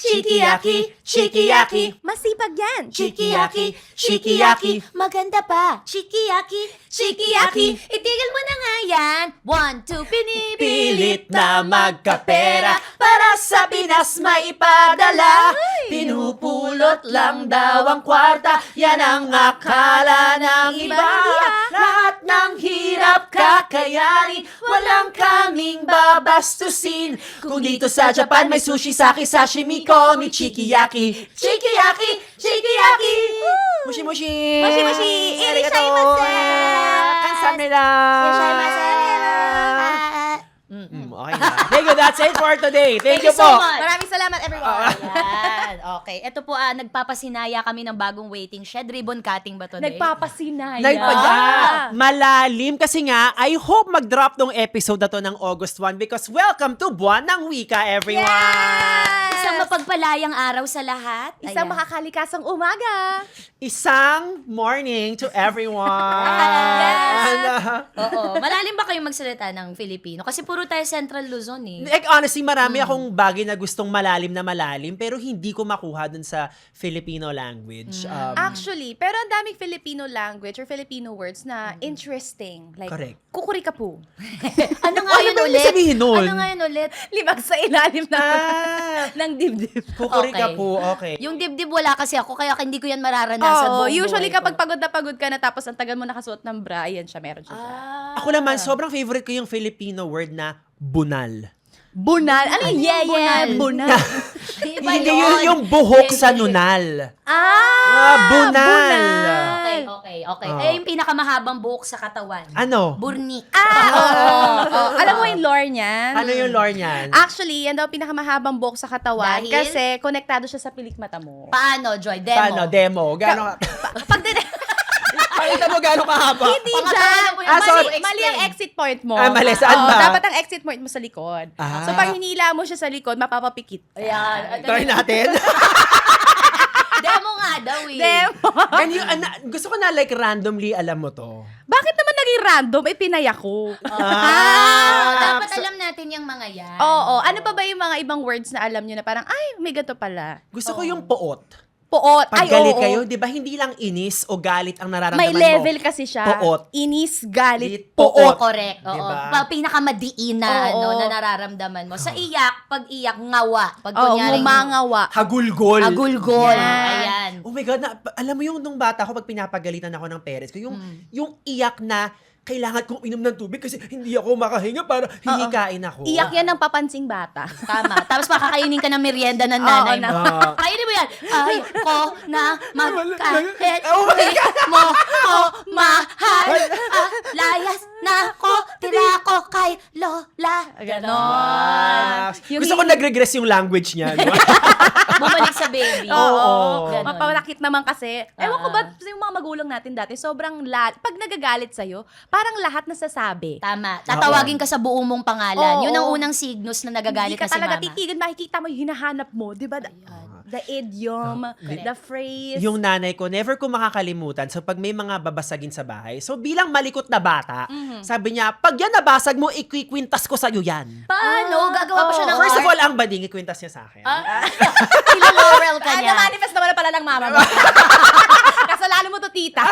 Chikiyaki, chikiyaki. Masipag yan. Chikiyaki, chikiyaki. Maganda pa. Chikiyaki, Chikiyaki. Itigil mo na nga yan. 1, 2, pinipilit Pilit na magkapera para sa Pinas maipadala. Pinupulot lang daw ang kwarta, yan ang akala ng iba. Lahat ng hirap kakayanin, walang kaming babastusin. Kung dito sa Japan may sushi, sake, sashimi, komi, chikiyaki. Chikiyaki, chikiyaki. Mushi mushi. Mushi mushi. Irishaimasen. Kansamnida. Okay na. Thank you. That's it for today. Thank you so po. much. Maraming salamat, everyone. Ayan. Okay. Ito po, nagpapasinaya kami ng bagong waiting shed. Ribbon cutting ba today? Nagpapasinaya. Malalim kasi nga, I hope mag-drop tong episode na to ng August 1 because welcome to Buwan ng Wika, everyone! Isang mapagpalayang araw sa lahat. Isang Ayan. makakalikasang umaga. Isang morning to everyone! Oo. Malalim ba kayo magsalita ng Filipino? Kasi puro tayo Central Luzon eh. Like, honestly, marami akong bagay na gustong malalim, pero hindi ko makuha dun sa Filipino language. Actually, pero ang daming Filipino language or Filipino words na interesting. Like, Correct. kukurikapu. Ano nga Ano yun ba ibig ulit? sabihin nun? Ano nga yun ulit? Libag sa ilalim ng dibdib. Kukurika po, okay. Yung dibdib wala kasi ako, kaya hindi ko yan mararanasan. Oo, buong usually buhay ko. kapag pagod na pagod ka na tapos ang tagal mo nakasuot ng bra, ayan siya, meron siya. Ako naman, sobrang favorite ko yung Filipino word na bunal. Bunal? Ano yung yeah, bunal? Iba Hindi yun yung buhok sa nunal. Bunal. Okay. Eh, yung pinakamahabang buhok sa katawan. Ano? Burnik. Alam mo yung lore niyan? Ano yung lore niyan? Actually, yan daw pinakamahabang buhok sa katawan Dahil? kasi konektado siya sa pilikmata mo. Paano, Joy? Demo. Paano? Demo? Gano'n? Pag din, Pakita mo gano'n kahaba. hindi Pangatlo dyan. na po yung sorry. Mali ang exit point mo. Mali. Saan Oo, ba? dapat ang exit point mo sa likod. Ah. So pag hinila mo siya sa likod, mapapapikit. Ayan. Try natin. Demo nga daw eh. Demo. And yung, gusto ko na like randomly alam mo to. Bakit naman naging random? Pinaya ko. Dapat alam natin yung mga yan. Oo. Ano pa ba yung mga ibang words na alam nyo na parang, ay, may ganito pala. Gusto ko yung poot. Poot. Pag Ay, galit oo. kayo, di ba hindi lang inis o galit ang nararamdaman May mo? level kasi siya. Poot. Inis, galit, Poot. poot. Correct. Oo. Diba? Pinakamadiin na, Oo. na nararamdaman mo. Sa iyak, pag iyak, ngawa. Pag Oo, kunyari, ngumangawa. Hagulgol. agulgol. Yan. Ayan. Oh my God, alam mo yung nung bata ko, pag pinapagalitan ako ng parents ko, yung iyak na kailangan kong inom ng tubig kasi hindi ako makahinga para hihikain ako. Iyak yan ng papansing bata. Tama. Tapos makakainin ka ng merienda ng nanay mo. na. Kainin mo yan. Ay, ko na magkahit Oh my God! mo ko mahal. Layas na ko, tira ko kay Lola. Ganon. Yung Gusto ko nag-regress yung language niya. No? Bumalik sa baby. Oo. Ganon. Mapalakit naman kasi. Ewan ko ba yung mga magulang natin dati, sobrang pag nagagalit sa'yo, parang lahat nasasabi. Tama. Tatawagin ka sa buong mong pangalan. Oo. Yun ang unang signos na nagagalit Hindi na ka si talaga mama. titigil, makikita mo yung hinahanap mo. Di ba? The idiom, the phrase. Yung nanay ko, never ko makakalimutan. So, pag may mga babasagin sa bahay, so bilang malikot na bata, sabi niya, pag yan nabasag mo, ikwikwintas ko sa'yo yan. Paano? Gagawa pa siya ng First of art? all, ang bading, ikwintas niya sa akin. Ilo-laurel ka niya. Na-manifest naman pala ng mama mo. Kasalanan mo to, tita.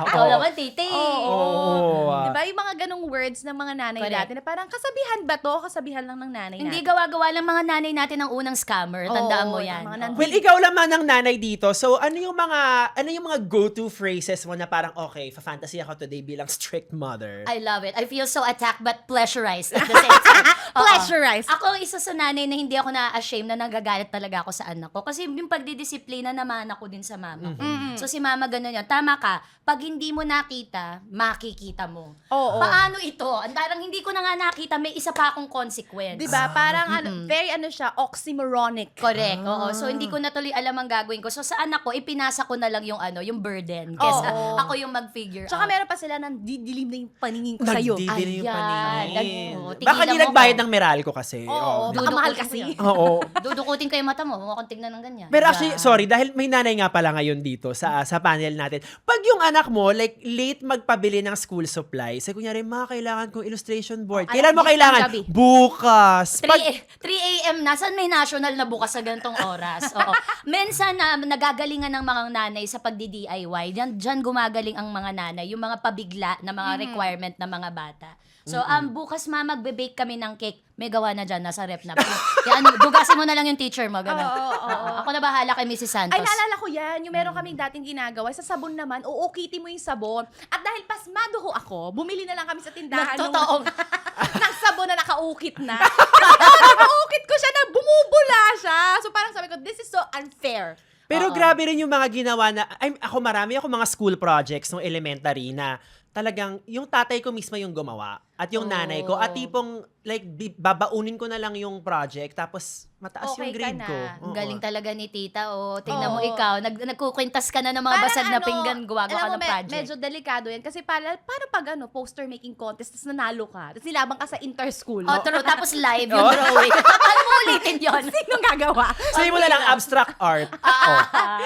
Ikaw naman, titi. Oo. Di ba? Yung mga ganong words ng mga nanay Correct. natin na parang kasabihan ba to? Kasabihan lang ng nanay Hindi natin. gawa-gawa lang mga nanay natin ang unang scammer. Tandaan mo Oo, yan. mga Oo. Well, ikaw naman ang nanay dito. So, ano yung mga go-to phrases mo na parang, okay, fa-fantasy ako today bilang strict mother? I love it. I feel so attacked but pressurized at the same time. Oo. Pressurized. Ako ang isa sa nanay na hindi ako na-ashamed na nagagalit talaga ako sa anak ko. Kasi yung pagdidisiplina naman ako din sa mama ko. So si mama ganun yan. Tama ka. Pag hindi mo nakita, makikita mo. Oo. Paano ito? Parang hindi ko na nga nakita, may isa pa akong consequence. Di ba? Parang very siya, oxymoronic. Correct. Oo. So hindi ko na tuloy alam ang gagawin ko. So sa anak ko, ipinasa ko na lang yung yung burden. Kesa Oo. ako yung mag-figure Tsaka out. meron pa sila ng didilim na yung paningin paningin ko sa'yo. Nagdidili yung Ayan. paningin. Tigilan Baka di mo nagbayad ko. ng Meralco kasi. Oo, baka mahal kasi. Oo. Dudukutin ko yung mata mo. Huwag akong tignan ng ganyan. Pero actually, sorry, dahil may nanay nga pala ngayon dito sa panel natin. Pag yung anak mo, like, late magpabili ng school supplies, say, kunyari, kailangan kong illustration board. Oh, Kailan mo alas 10 ng kailangan? gabi. Bukas. 3 a.m. na. Saan may national na bukas sa ganitong oras? Oo. Minsan na nagagalingan ng mga nanay sa pagdi-DIY. Diyan gumagaling ang mga nanay. Yung mga pabigla na mga requirement ng mga bata. So, bukas magbe-bake kami ng cake. May gawa na dyan, nasa rep na. Kaya dugasin mo na lang yung teacher mo. Ganun. Oo. Ako na bahala kay Mrs. Santos. Ay, naalala ko yan. Yung meron kaming dating ginagawa. Sa sabon naman, uukitin mo yung sabon. At dahil pasmado ho ako, bumili na lang kami sa tindahan Totoo. ng sabon na nakaukit na. Nakaukit ko siya na bumubula siya. So parang sabi ko, this is so unfair. Pero grabe rin yung mga ginawa na, marami ako mga school projects nung elementary na talagang yung tatay ko mismo yung gumawa at yung nanay ko at tipong like babaunin ko na lang yung project tapos mataas Okay yung grade ka ko. na. Ang galing talaga ni tita. Tingnan mo Oo. ikaw. Nagkukwintas ka na ng mga basag na pinggan. Gumagawa ka ng project. Medyo delikado yan. Kasi paano pag poster making contest, tapos nanalo ka, tapos nilabang ka sa inter-school. True. Tapos live yung drawing. Paano mo ulitin yun? Sinong gagawa? Sabi mo na lang abstract art.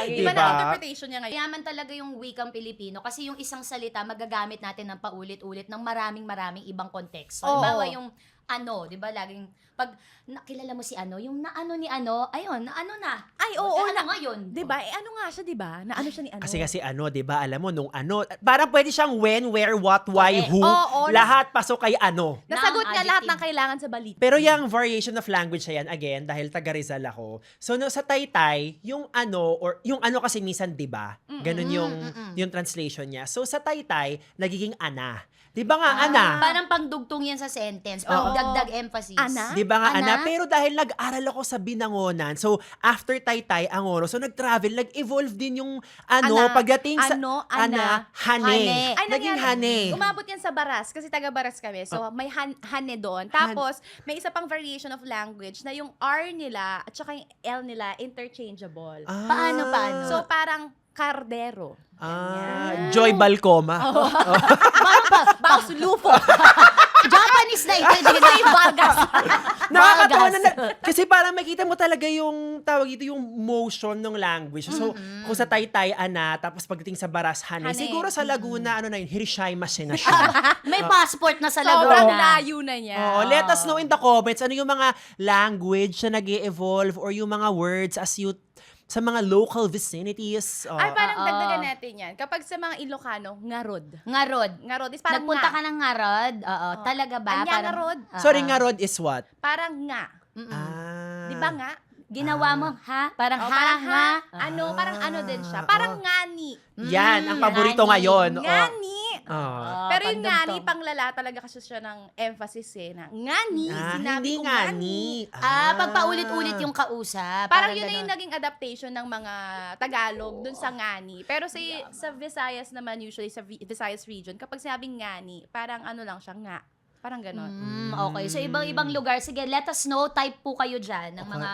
Iba Diba? na interpretation niya ngayon. Yaman talaga yung wikang Pilipino kasi yung isang salita magagamit natin ng paulit-ulit ng maraming ibang konteksto. Oo. Halimbawa yung ano, 'di ba? Laging pag nakilala mo si ano, yung naano ni ano, ayun, naano na. Ay, oo. Ano ngayon? Diba? Ano nga siya, diba? Na ano siya ni ano? Kasi ano, 'di ba? Alam mo nung ano, parang pwede siyang when, where, what, why, Correct. who, Oo, lahat pasok kay ano. Nasagot Ng niya lahat adjective. ng kailangan sa balita. Pero yung variation of language na yan, again, dahil taga Rizal ako. So, no, sa Taytay, yung ano, or yung ano kasi minsan, di ba? Ganun yung translation niya. So, sa Taytay, nagiging ana. Di ba nga, ana? Parang pangdugtong yan sa sentence, pang Oo. dagdag emphasis. Ana? Di ba nga, ana? Ana? Pero dahil nag-aral ako sa Binangonan, so, after Taytay, Angoro, so, nag-travel, nag-evolve din yung ano, Ana. pagdating sa, Ano, ana, hane. hane. Ay, Naging nangyari. hane. Umabot yan sa Baras, kasi taga Baras kami. So, may hane doon. Tapos, may isa pang variation of language na yung R nila at saka yung L nila interchangeable. Ah. Paano? So, parang kardero. Joy Balcoma. Parang Bausulufo. Japanese na ito. Hindi na yung Vargas. Nakakatawa Vargas. kasi parang makita mo talaga yung tawag ito yung motion ng language. So, kung sa Taytay, ana, tapos pagdating sa Baras, hane. Hane. Siguro sa Laguna, ano na yun, Hiroshima na siya. May passport na sa Sobrang Laguna. layo na niya. Oo, let us know in the comments ano yung mga language na nag-evolve or yung mga words as you sa mga local vicinities. Ay, parang Oo. dagdagan natin yan. Kapag sa mga Ilocano, ngarod. Ngarod. Ngarod is parang Nagpunta nga. ka ng Ngarod? Oo. Talaga ba? Anya ngarod. Sorry, nga Rod is what? Parang nga. Ah. Di ba nga? Ginawa mo, ha? Parang O, ha, parang nga. Ano, parang ano din siya. Parang ngani. Yan, ang paborito ngani. ngayon. Ngani. Oh. Pero yung ngani, pandugtong. panglala talaga kasi siya ng emphasis na ngani, sinabi hindi ko nga ngani. ni. Pag paulit-ulit yung kausap. Parang yun na yung ganon. naging adaptation ng mga Tagalog dun sa ngani. Pero sa Visayas naman, usually sa Visayas region, kapag sinabing ngani, parang ano lang siya, nga. Parang ganon. Okay. So, ibang lugar. Sige, let us know. Type po kayo dyan ng mga,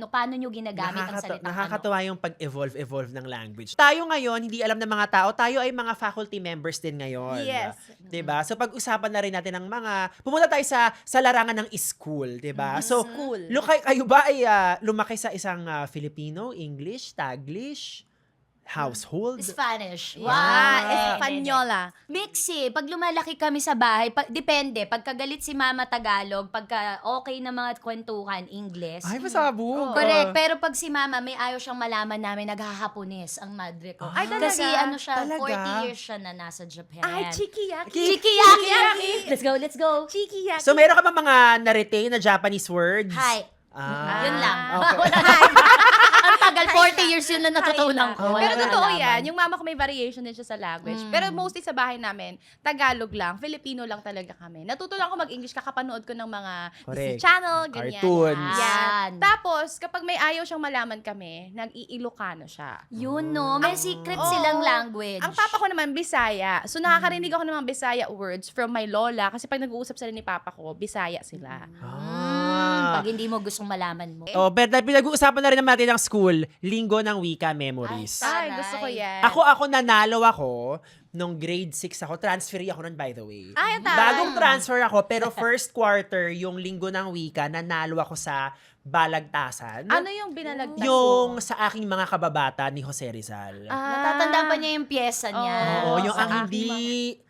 paano nyo ginagamit ang salita. Nakakatawa yung pag-evolve ng language. Tayo ngayon, hindi alam ng mga tao, tayo ay mga faculty members din ngayon. Yes. 'Di ba? So pag-usapan na rin natin ng mga pumunta tayo sa larangan ng school, 'di ba? So School. kayo ba ay lumaki sa isang Filipino, English, Taglish, household? Spanish. Wow, Wow. Espanyola. Mix eh. Pag lumalaki kami sa bahay, depende. Pagka galit si mama Tagalog, pagka okay na mga kwentuhan, English. Ay, masabog. Correct. Pero pag si mama, may ayaw siyang malaman namin, naghahapones ang madre ko. Ay, talaga? Kasi ano siya, Talaga? 40 years siya na nasa Japan. Ay, chikiyaki. Chikiyaki! Let's go, let's go. Chikiyaki. So meron ka ba mga na-retain na Japanese words? Hi. Ah, Yun lang. okay. Ang tagal, 40 years yun na natutunan ko. Pero Wala totoo nalaman. yan. Yung mama ko may variation din siya sa language. Pero mostly sa bahay namin, Tagalog lang. Filipino lang talaga kami. Natutunan ko mag-English kakapanood ko ng mga Disney Correct. Channel, ganyan. Cartoons. Yan. Yan. Tapos, kapag may ayaw siyang malaman kami, nag-iilocano siya. Yun no, may secret Oo. silang language. Ang papa ko naman, Bisaya. So, nakakarinig ako ng mga Bisaya words from my lola. Kasi pag nag-uusap sila ni papa ko, Bisaya sila. Ah, Pag hindi mo gustong malaman mo. Oh, pero pinag-uusapan na rin naman natin ng school, linggo ng wika memories. Ay, Ay, gusto ko yan. Ako nanalo ako nung grade 6 ako. Transferee ako nun, by the way. Ay, ang taray. Bagong transfer ako, pero first quarter, yung linggo ng wika, nanalo ako sa balagtasan. Ano yung binalagtas Yung mo? sa aking mga kababata ni Jose Rizal. Natatandaan pa niya yung pyesa niya. Oo, yung sa ang aking hindi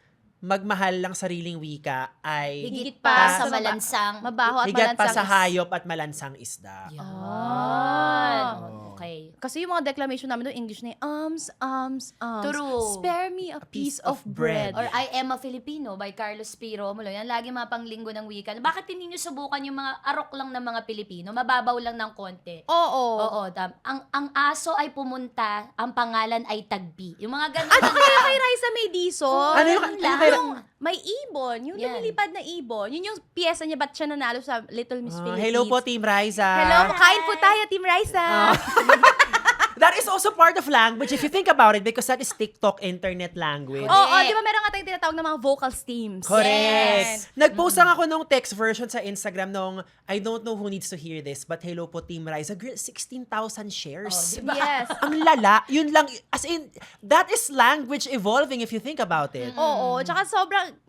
magmahal lang sariling wika ay Higit pa sa sa malansang. Mabaho at higat pa malansang sa hayop at malansang isda. Yan. Oh. Okay. Kasi yung mga declamation namin doon, English na yung, arms. True. Spare me a piece of bread. Or I Am a Filipino by Carlos P. Romulo. Yan, lagi mga panglinggo ng wika. Bakit hindi nyo subukan yung mga arok lang ng mga Pilipino? Mababaw lang ng konti. Oo. Oo, ang aso ay pumunta, ang pangalan ay tagbi. Yung mga ganun. Ano kaya kay Raisa may diso? Ano yung- Ganun lang. kay- May ibon. Yung Yan. lumilipad na ibon. Yun yung pyesa niya, ba't siya nanalo sa Little Miss Philippines? Hello po, Team Riza. Hello, kain po tayo, Team Raisa. That is also part of language if you think about it because that is TikTok internet language. Oo, di ba meron nga tayong tinatawag na mga vocal steams? Correct. Nag-post lang ako nung text version sa Instagram nung I don't know who needs to hear this but hello po Team Riza. Girl, 16,000 shares. Oh, diba? Yes. Ang lala. Yun lang. As in, that is language evolving if you think about it. Oo, tsaka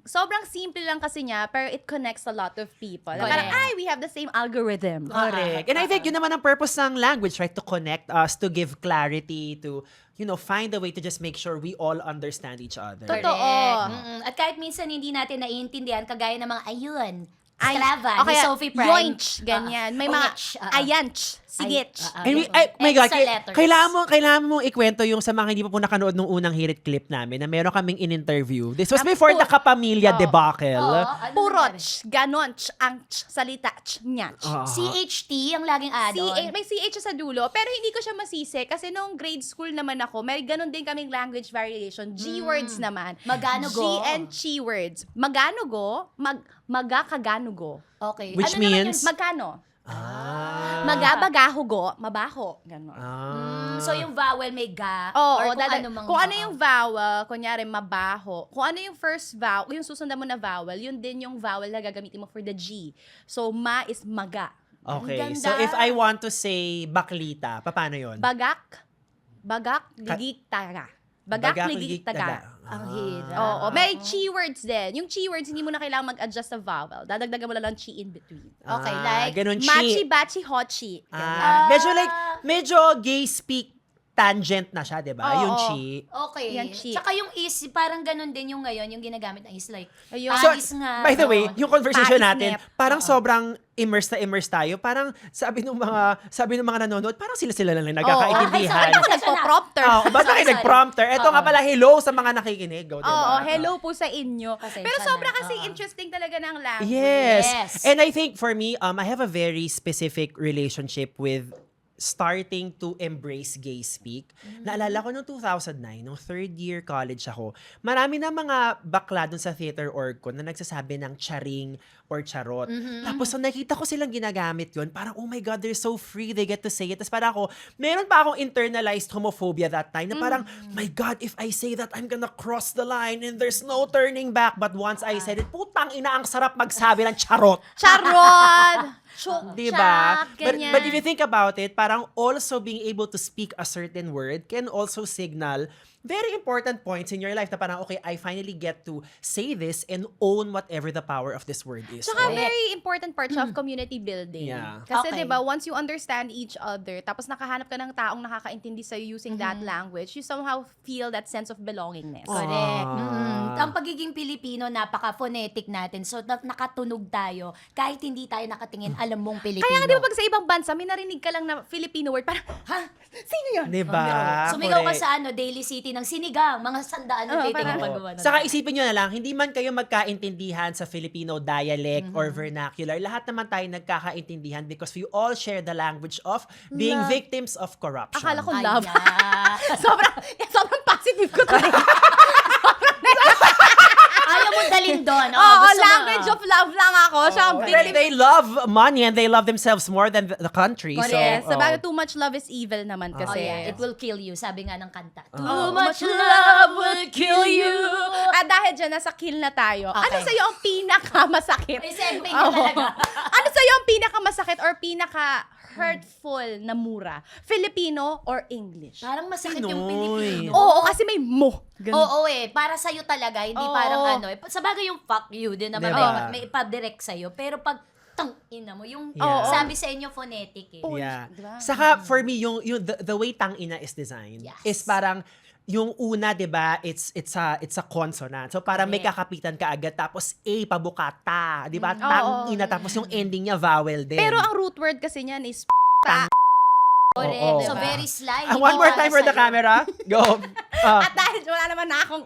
sobrang simple lang kasi niya, pero it connects a lot of people. Na parang, Correct. ay, we have the same algorithm. Correct. And I think yun naman ang purpose ng language, right? To connect us, to give clarity, to, find a way to just make sure we all understand each other. Totoo. Correct. At kahit minsan hindi natin naiintindihan, kagaya ng mga ayun, Ay, Strava, o ni kaya, Sophie Prime. yoinch, ganyan. May mga Oinch, ayanch, sigich. And my God, Extra letters. kailangan mong ikwento yung sa mga hindi pa po nakanood nung unang hirit clip namin na meron kaming in-interview. This was before the Kapamilya debacle. Oo, ano Puroch, ganonch, angch, salita, nyach. CHT ang laging add-on. May CH sa dulo, pero hindi ko siya masisi kasi nung grade school naman ako, may ganun din kaming language variation. G-words naman. Magano G go? and chi words. Magano go, magakagano go. Okay. Which Ano naman means- yun? Magkano? Ah. Magabagaho go, mabaho. Ganon. So yung vowel may ga Oo, or kung ano mang kung ano yung vowel, kunyari mabaho, kung ano yung first vowel, yung susundan mo na vowel, yun din yung vowel na gagamitin mo for the G. So, ma is maga. Okay. Ang ganda. So if I want to say baklita, paano yun? Bagak, ligig, taga. Bagak, ligig, taga. Ang hirap. Oo, may chi words din. Yung chi words, hindi mo na kailangan mag-adjust sa vowel. Dadagdagan mo lang chi in between. Okay, like, ganun, Machi, chi. bachi, hochi. Medyo gay speak tangent na siya, di ba? Oo. Yung chi. Okay. Yan, chi. Tsaka yung is, parang ganun din yung ngayon, yung ginagamit na is like, Ayun. pais nga. By the way, Oo. yung conversation Pais natin, nep. parang sobrang immersed tayo. Parang sabi ng mga nanonood, parang sila lang nagkakaintindihan. Ay, Kasi nagpo-prompter. Oh, ba't Sorry, nag-prompter? Ito Oo. nga pala, hello sa mga nakikinig. Go, diba? Oo, hello po sa inyo. Pasensya Pero sobrang na. kasi Oo. interesting talaga ng language. Yes. Yes. And I think for me, I have a very specific relationship with starting to embrace gay speak. Naalala ko noong 2009, nung third year college ako, marami na mga bakla dun sa theater org ko na nagsasabi ng charing or charot. Tapos nung nakita ko silang ginagamit yun, parang, oh my God, they're so free, they get to say it. Tapos parang ako, meron pa akong internalized homophobia that time na parang, my God, if I say that, I'm gonna cross the line and there's no turning back. But once I said it, putang ina, ang sarap magsabi ng charot. Charon! Chok, Diba? chak, ganyan. But if you think about it, parang also being able to speak a certain word can also signal very important points in your life na parang, okay, I finally get to say this and own whatever the power of this word is. Tsaka Correct. very important part siya of community building. Yeah. Kasi Okay. 'di ba, once you understand each other, tapos nakahanap ka ng taong nakakaintindi sa using that language, you somehow feel that sense of belongingness. Correct. Ang pagiging Pilipino, napaka-phonetic natin. So, nakatunog tayo. Kahit hindi tayo nakatingin, alam mong Pilipino. Kaya nga 'di ba pag sa ibang bansa, may narinig ka lang na Filipino word, parang, ha? Sino 'yun? Diba? Sumigaw ka Correct. sa Daily City ng sinigang, mga sandaan ng titigil parang- paggawa nun. Saka isipin nyo na lang, hindi man kayo magkaintindihan sa Filipino dialect or vernacular, lahat naman tayo nagkakaintindihan because we all share the language of being Love. victims of corruption. Akala ko love. Ayan. sobrang positive ko to. Ayaw mo dalhin doon. Oo, gusto mo. language of love lang ako. Siya ang They love money and they love themselves more than the country. So, Yes, oh. sabagay, too much love is evil naman Oh, kasi. yeah. It will kill you. Sabi nga ng kanta. Too Oh, much love will kill you. At dahil dyan, nasa kill na tayo. Ano Okay. sa'yo ang pinakamasakit? May semping na Oo. talaga. Ano sa'yo ang pinakamasakit or pinaka-hurtful na mura? Filipino or English? Parang masakit yung Pinoy. Pilipino. Oo, kasi may mo. Ganun. Oo para sa'yo talaga, hindi Oo. parang ano. Sa bagay yung fuck you din naman, Diba? may ipadirect sa'yo. Pero pag tang ina mo, yung Yeah. sabi sa inyo phonetic eh. Oh, Yeah. diba? Saka for me yung the way tangina is designed Yes. is parang yung una, 'di ba? It's a consonant. So parang may Correct. kakapitan ka agad tapos A pabukata, 'di ba? Oo. Tangina tapos yung ending niya vowel din. Pero ang root word kasi niyan is Correct. Oo. So Diba? very sly. Ah, hindi one more para time for the sa'yo. camera. Go. at dahil wala naman na akong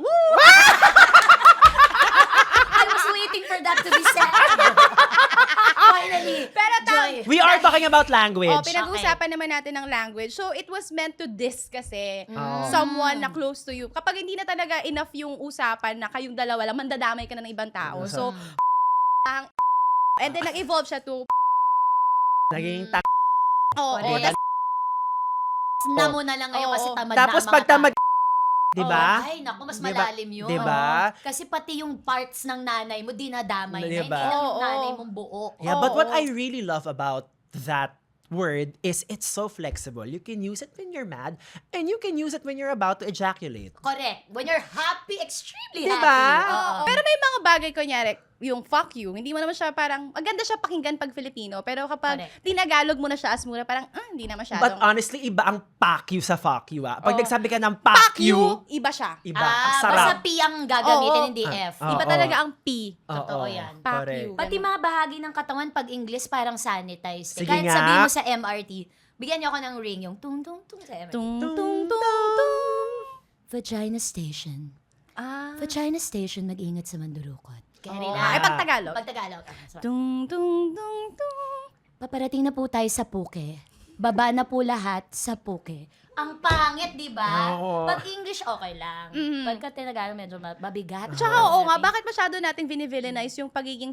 I was waiting for that to be said. Finally. Pero Joy. We are talking about language. pinag-uusapan naman natin ng language. So, it was meant to diss kasi Oh. someone na close to you. Kapag hindi na talaga enough yung usapan na kayong dalawa lang, mandadamay ka na ng ibang tao. So, and then nag-evolve siya to, Naging tang. oo, Correct. Na mo na lang ngayon kasi Oo. tamad Tapos na pag mga tao. tamad, 'di ba? Ay, naku, mas Diba? malalim yun. Diba? Kasi pati yung parts ng nanay mo, dinadamay na. Diba? Hindi lang yung Oo. nanay mong buo. Yeah, but what Oo. I really love about that word is it's so flexible. You can use it when you're mad and you can use it when you're about to ejaculate. Correct. When you're happy, extremely Diba? happy. Oo. Pero may mga bagay, kunyari, yung fuck you, hindi mo naman siya parang, maganda siya pakinggan pag Filipino, pero kapag Correct. tinagalog mo na siya as mura, parang, hindi na But masyadong. honestly, iba ang pack you sa fuck you, ah. Pag Oo. nagsabi ka ng Fuck pack you, you, iba siya. iba. Ang Basta sarap. P ang gagamitin, Oo. hindi F. Oo. Iba talaga ang P. Totoo Oo, yan. Fuck correct. you. Pati mga bahagi ng katawan pag English parang sanitized. Sige Kahit nga. sabihin mo sa MRT, bigyan niyo ako ng ring, yung tung tung tung sa MRT. Tung, tung, tung, tung. Vagina station. Ah. Vagina station, mag-ingat sa mandurukot. Kaya Oo. relax. Ay, pag Tagalog. Pag Tagalog. Sorry. Tung, tung, tung, tung. Paparating na po tayo sa Puke. Baba na po lahat sa Puke. Ang pangit, di ba? Oo. Pag English, okay lang. Mhm. Pagka Tagalog, medyo mabigat. Tsaka oo nga, bakit masyado nating vinivillainize yung pagiging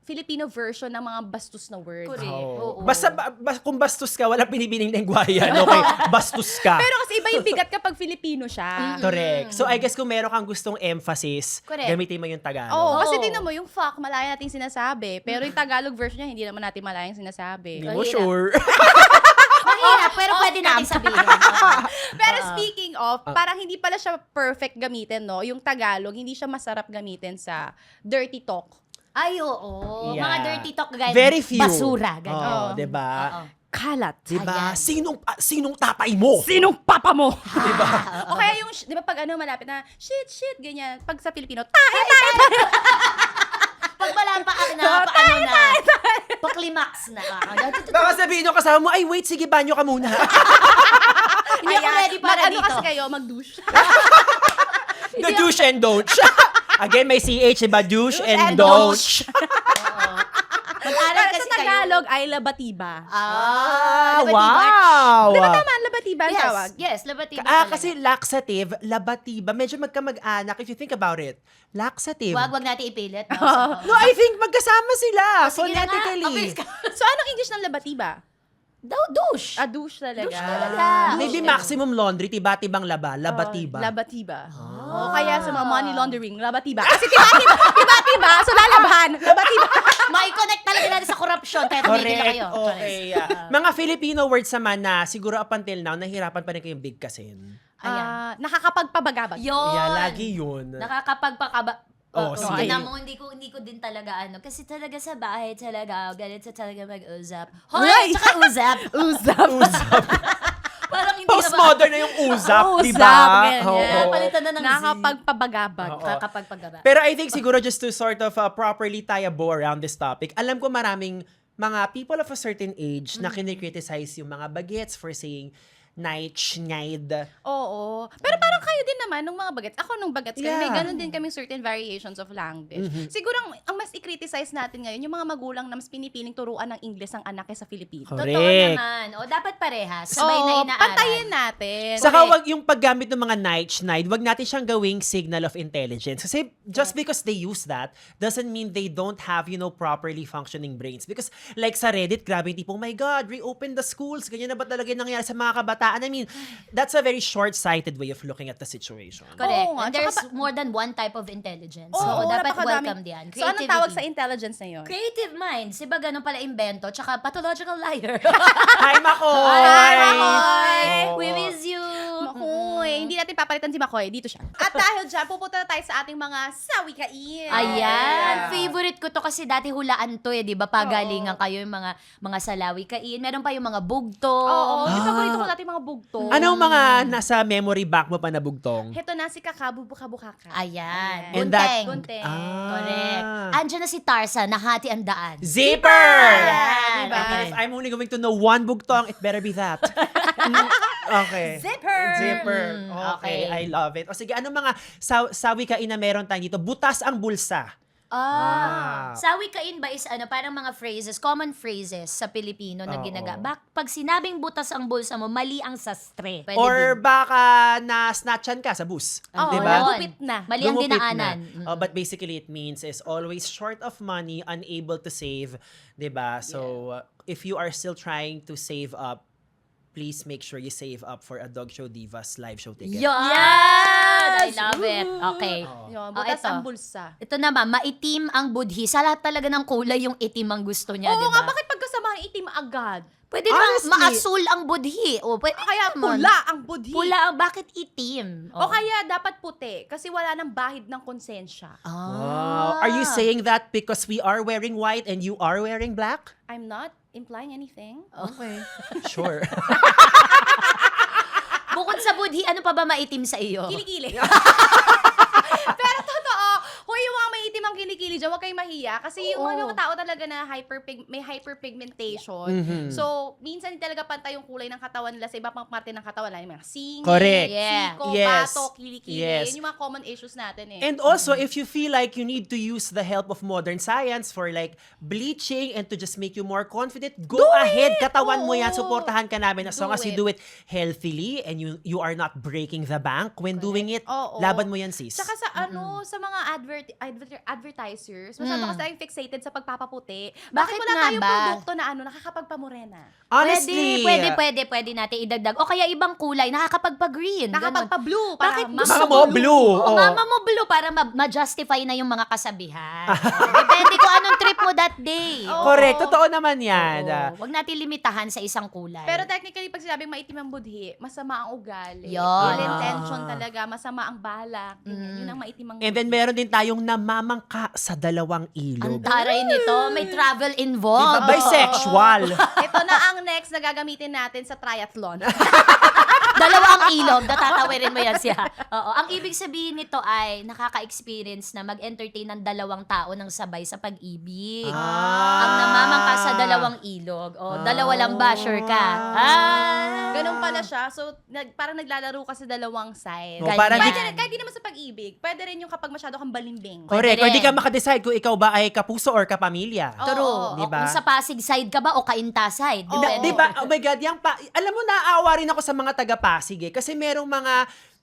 Filipino version ng mga bastos na words? Correct. Oo. Oo. Basta kung bastos ka, wala pinipining lengguwahe yan. Okay, bastos ka. Pero kasi iba yung bigat kapag Filipino siya. Correct. So I guess kung meron kang gustong emphasis, Correct. gamitin mo yung Tagalog. Oo, kasi Oo. tingnan mo, yung fuck, malaya nating sinasabi. Pero yung Tagalog version niya, hindi naman natin malaya yung sinasabi. Hindi mo Mahirap. sure. Mahirap, pero pwede natin sabihin. Pero speaking of, parang hindi pala siya perfect gamitin, no? Yung Tagalog, hindi siya masarap gamitin sa dirty talk. Ay, oo. Yeah. Mga dirty talk, guys. Very few. Basura, ganyan. Oo, Oo. diba? Oo. Kalat. Diba? Ayan. Sinong tatay mo? Sinong papa mo? diba? O kaya yung, di ba pag ano, malapit na, shit, ganyan. Pag sa Pilipino, tayo. Pag wala pa ano na, pa-climax na. Baka sabihin nyo kasama mo, ay wait, sige, banyo ka muna. Hindi ako ready para mag-ano dito. kasi kayo, mag-douche. The douche and don't. Again, may CH, diba? Douche and and don't. Mag-aral Sa kasi kayo. Tagalog ay labatiba. Wow! Di ba naman, labatiba ang tawag? Yes, labatiba Ah, talaga. kasi laxative, labatiba, medyo magkamag-anak if you think about it. Laxative. Wag natin ipilit. No? No, I think magkasama sila Sige na nga. phonetically. So, anong English ng labatiba? Douche. Douche talaga. Douche talaga. Maybe maximum laundry, tiba-tibang laba, Oh, labatiba. labatiba. O kaya sa mga money laundering, labatiba. Kasi tiba-tiba, so lalaban, labatiba. Mai-connect talaga natin sa corruption. Kaya tumigil na kayo. Okay. Mga Filipino words naman na siguro up until now, nahihirapan pa rin kayong bigkasin. Ayan. Nakakapagpabagabag. Yun. Yeah, lagi yun. Nakakapagpakaba. Oh, sige. Tingnan mo, hindi ko din talaga ano. Kasi talaga sa bahay talaga, galit sa talaga mag-usap. Hoy! Uy! Tsaka usap. Usap. Parang hindi Postmodern na yung uzap, di Usap, ba? ganyan. Oo. Palitan na ng Z. Nakakapagpabagabag. Oo. Kakapagpagaba. Pero I think siguro just to sort of properly tie a bow around this topic, alam ko maraming mga people of a certain age na kinikriticize yung mga bagets for saying Nightshade. Oo. Pero parang kayo din naman, nung mga bagets. Ako nung bagets kayo, may Yeah. ganun din kami certain variations of language. Siguro ang mas i-criticize natin ngayon, yung mga magulang na mas pinipiling turuan ng English ang anak kaysa Filipino. Correct. Totoo naman. O, dapat parehas. Sabay na Oo, inaaral. pantayin natin. Saka wag yung paggamit ng mga nightshade, wag natin siyang gawing signal of intelligence. Kasi just because they use that, doesn't mean they don't have, properly functioning brains. Because like sa Reddit, grabe yung tipong, my God, reopen the schools. Ganyan na ba talaga yung nangyari sa mga kabataan? I mean, that's a very short-sighted way of looking at the situation. Correct. Oo nga. And there's Tsaka more than one type of intelligence. Oo, So, dapat napakadaming- welcome diyan. So, anong tawag sa intelligence na yun? Creative minds. Iba ganun pala invento. Tsaka pathological liar. Hi, Makoy! Hi, Makoy! Oo. We miss you. Makoy. Hindi natin papalitan si Makoy. Dito siya. At dahil dyan, pupunta na tayo sa ating mga sawikain. Ayan. Yeah. Favorite ko to kasi dati hulaan to di ba? Pagalingan kayo yung mga salawikain. Meron pa yung mga bugtong. Oo. Di paborito ko dati mga bugtong. Anong mga nasa memory bank mo pa na bugtong? Heto na si Kakabubuka-bukaka. Ayan. And that- Bunteng. Bunteng. Correct. Andiyan na si Tarzan, nahati ang daan. Zipper! Ayan. Diba? Okay, if I'm only going to know one bugtong, it better be that. Okay. Zipper! Zipper. Okay. Okay, I love it. O sige, anong mga sawikain na meron tayo dito? Butas ang bulsa. Sawikain ba is parang mga phrases, common phrases sa Pilipino na Oo. pag sinabing butas ang bulsa mo, mali ang sastre. Pwede Or din. baka na-snatchan ka sa bus. Oo, Diba? yun. Gupit na. Mali ang Lumupit dinaanan. na. But basically, it means is always short of money, unable to save. Diba? So, if you are still trying to save up, please make sure you save up for a Dog Show Divas live show ticket. Yan! I love it. Okay. Yun, Oh, butas ito. ang bulsa. Ito naman, maitim ang budhi. Sa lahat talaga ng kulay yung itim ang gusto niya, Oo di nga, ba? bakit pagkasamahan itim agad? Pwede naman Honestly. maasul ang budhi. O, pwede Kaya naman. pula ang budhi. Pula ang bakit itim? O kaya dapat puti kasi wala nang bahid ng konsensya. Wow. Are you saying that because we are wearing white and you are wearing black? I'm not implying anything. Okay. Sure. Bukod sa budhi, ano pa ba maitim sa iyo? Kilikili. Pero totoo, kung yung mga may itim ang kilikili dyan, huwag kayong mahiya. Kasi yung mga yung tao talaga na may hyperpigmentation. So, minsan hindi talaga pantay yung kulay ng katawan nila sa iba pang parte ng katawan. Yung mga singit, Correct. Yeah. siko, Yes. batok, kilikili. Yes. Yun yung mga common issues natin eh. And also, if you feel like you need to use the help of modern science for like bleaching and to just make you more confident, go ahead. Katawan mo yan. Oo. Supportahan ka namin as long Do as you it. do it healthily and you are not breaking the bank when doing it. Oo. Laban mo yan, sis. Tsaka sa sa mga advertisers, masyado kasi tayong fixated sa pagpapaputi. Bakit Bakit wala nga tayong ba? produkto na nakakapagpamorena? Honestly, Pwede natin idagdag. O kaya ibang kulay, nakakapagpa-green. ganon. Nakakapagpa-blue. Bakit Para gusto Mama mo mo, blue. O, Oh. mama mo blue para ma-justify na yung mga kasabihan. Depende kung anong trip mo that day. Oo. Correct. Totoo naman yan. Oo. Huwag natin limitahan sa isang kulay. Pero technically, pag sinabing maitim ang budhi, masama ang ugali. Yun. Ill intention talaga, masama ang balak. Yun ang maitim ang And then meron din tayong namamangka sa dalawang ang ilog. taray nito, may travel Diba? involved. Bisexual. Ito na ang next na gagamitin natin sa triathlon. Dalawa ang ilog, natatawirin mo yan siya. Oo. Ang ibig sabihin nito ay nakaka-experience na mag-entertain ng dalawang tao ng sabay sa pag-ibig. Ang namamangka sa dalawang ilog. O, dalawa lang ba? Sure ka? Ganun pala siya. So, parang naglalaro ka sa dalawang side. O, parang Ganyan. Pwede, kahit di naman sa pag-ibig, pwede rin yung kapag masyado kang balimbing. Correct. Pwede Or di rin. ka makadecide kung ikaw ba ay kapuso or kapamilya. Oo. True. Diba? O kung sa Pasig side ka ba o Cainta side. Oo. Depende. Di ba? Oh my God, alam mo, naaawa rin ako sa mga taga-Pasig eh. Kasi merong mga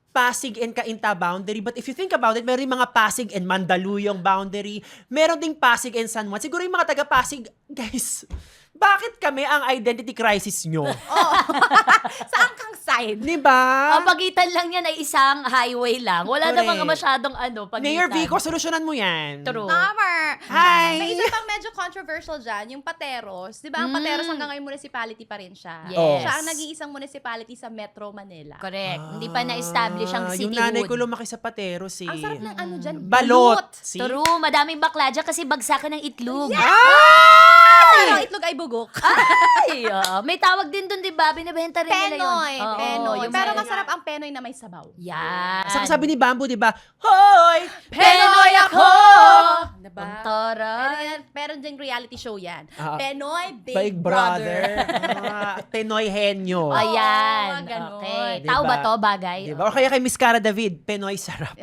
Pasig and Cainta boundary. But if you think about it, meron yung mga Pasig and Mandaluyong boundary. Meron ding Pasig and San Juan. Siguro yung mga taga-Pasig, guys, bakit kami ang identity crisis nyo? Saan kang side? Di ba? Ang pagitan lang yan ay isang highway lang. Wala Correct. namang masyadong pagitan. Mayor Vico, solusyonan mo yan. True. Number. Hi! May isa pang medyo controversial dyan, yung Pateros. Di ba ang Pateros hanggang ngayon municipality pa rin siya. Yes. Siya ang nag-iisang municipality sa Metro Manila. Correct. Hindi pa na-establish ang Yung cityhood. nanay ko lumaki sa Pateros eh. Ang sarap ng ano dyan, Balot. See? True, madaming bakla dyan kasi bagsakan ng itlog. Pero ang itlog ay bugok. Ay, may tawag din dun, di ba? Binibenta rin nila yun. Penoy. Oo, Penoy. yung Pero may- masarap ang penoy na may sabaw. Yan. Sabi ni Bamboo, di ba? Hoy! Penoy ako! Diba? Ang taray. meron ding reality show yan. Penoy Big, Big Brother. Penoy Henyo. Ayan. ganon. Okay. Diba? Tao ba to, bagay? Diba? O kaya kay Miss Cara David, Penoy Sarap.